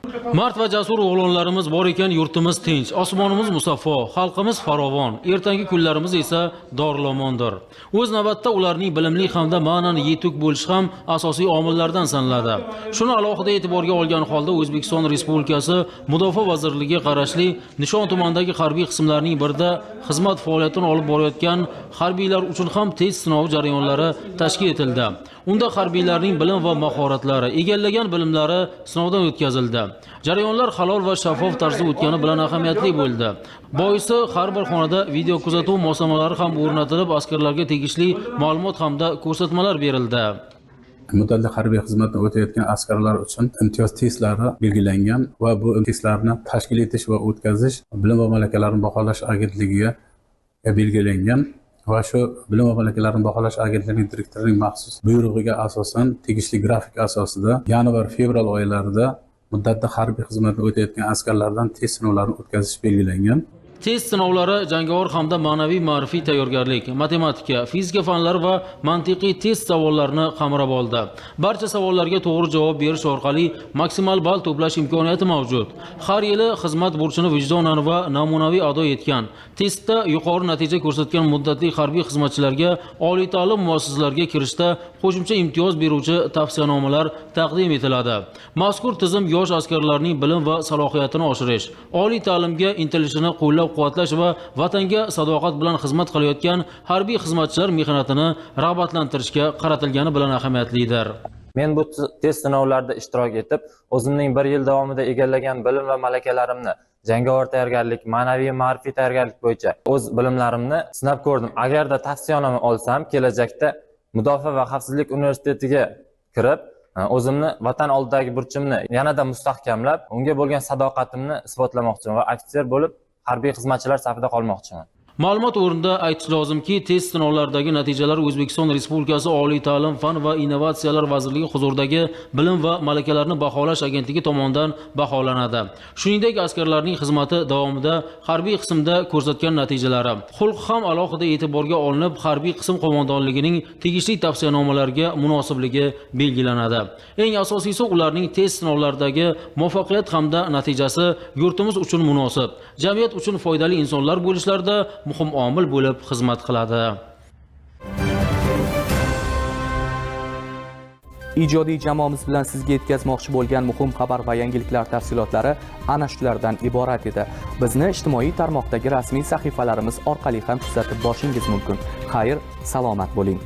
Mard va jasur o'g'lonlarimiz bor ekan, yurtimiz tinch, osmonimiz musaffo, xalqimiz farovon, ertangi kunlarimiz esa dorlamondir. O'z navbatda ularning bilimli hamda ma'nan yetuk bo'lishi ham asosiy omillardan sanaladi. Shuni alohida e'tiborga olgan holda O'zbekiston Respublikasi Mudofaa vazirligiga qarashli Nishon tumanidagi harbiy qismlarning birida xizmat faoliyatini olib borayotgan harbiylar uchun ham test sinovi jarayonlari tashkil etildi. Unda harbiylarning bilim va mahoratlari, egallagan bilimlari sinovdan o'tkazildi. Jarayonlar halol va shaffof tarzda o'tgani bilan ahamiyatli bo'ldi. Boisi har bir xonada video kuzatuv moslamalari ham o'rnatilib, askarlarga tegishli ma'lumot hamda ko'rsatmalar berildi. Muddatli harbiy xizmatni o'tayotgan askarlar uchun imtiyoz testlari belgilangan va bu testlarni tashkil etish va o'tkazish Bilim va malakalarni baholash agentligiga belgilangan va shu Bilim va malakalarni baholash agentligining direktorining maxsus buyrug'iga asosan tegishli grafik asosida yanvar-fevral oylarida muddatli harbiy xizmatni o'tayotgan askarlardan test sinovlarini o'tkazish belgilangan. Test sinovlari jangovar hamda ma'naviy ma'rifiy tayyorgarlik, matematika, fizika fanlari va mantiqiy test savollarini qamrab oldi. Barcha savollarga to'g'ri javob berish orqali maksimal ball to'plash imkoniyati mavjud. Har yili xizmat burchini vijdonan va namunaviy ado etgan, testda yuqori natija ko'rsatgan muddatli harbiy xizmatchilarga oliy ta'lim muassasalariga kirishda qo'shimcha imtiyoz beruvchi tavsiyanomalar taqdim etiladi. Mazkur tizim yosh askarlarning bilim va salohiyatini oshirish, oliy ta'limga intilishini qo'llab-quvvatlash va vatanga sadoqat bilan xizmat qilayotgan harbiy xizmatchilar mehnatini rag'batlantirishga qaratilgani bilan ahamiyatlidir. Men bu test sinovlarida ishtirok etib, o'zimning 1 yil davomida egallagan bilim va malakalarimni jangovar tayyorgarlik, ma'naviy ma'rifiy tayyorgarlik bo'yicha o'z bilimlarimni sinab ko'rdim. Agarda tavsiyanoma olsam, kelajakda Mudofaa va xavfsizlik universitetiga kirib, o'zimni vatan oldidagi burchimni yanada mustahkamlab, unga bo'lgan sadoqatimni isbotlamoqchiman va ofitser bo'lib harbiy xizmatchilar safida qolmoqchiman. Ma'lumot o'rnida aytish lozimki, test sinovlaridagi natijalar O'zbekiston Respublikasi Oliy ta'lim, fan va innovatsiyalar vazirligi huzuridagi Bilim va malakalarni baholash agentligi tomonidan baholanadi. Shuningdek, askarlarning xizmati davomida harbiy qismda ko'rsatgan natijalari, xulq ham alohida e'tiborga olinib, harbiy qism qo'mondonligining tegishli tavsiyanomalariga munosibligi belgilanadi. Eng asosiysi ularning test sinovlaridagi muvaffaqiyat hamda natijasi yurtimiz uchun munosib, jamiyat uchun foydali insonlar bo'lishlarida muhim omil bo'lib xizmat qiladi. Ijodiy jamoamiz bilan sizga yetkazmoqchi bo'lgan muhim xabar va yangiliklar tafsilotlari ana shulardan iborat edi. Bizni ijtimoiy tarmoqdagi rasmiy sahifalarimiz orqali ham kuzatib borishingiz mumkin. Xayr, salomat bo'ling.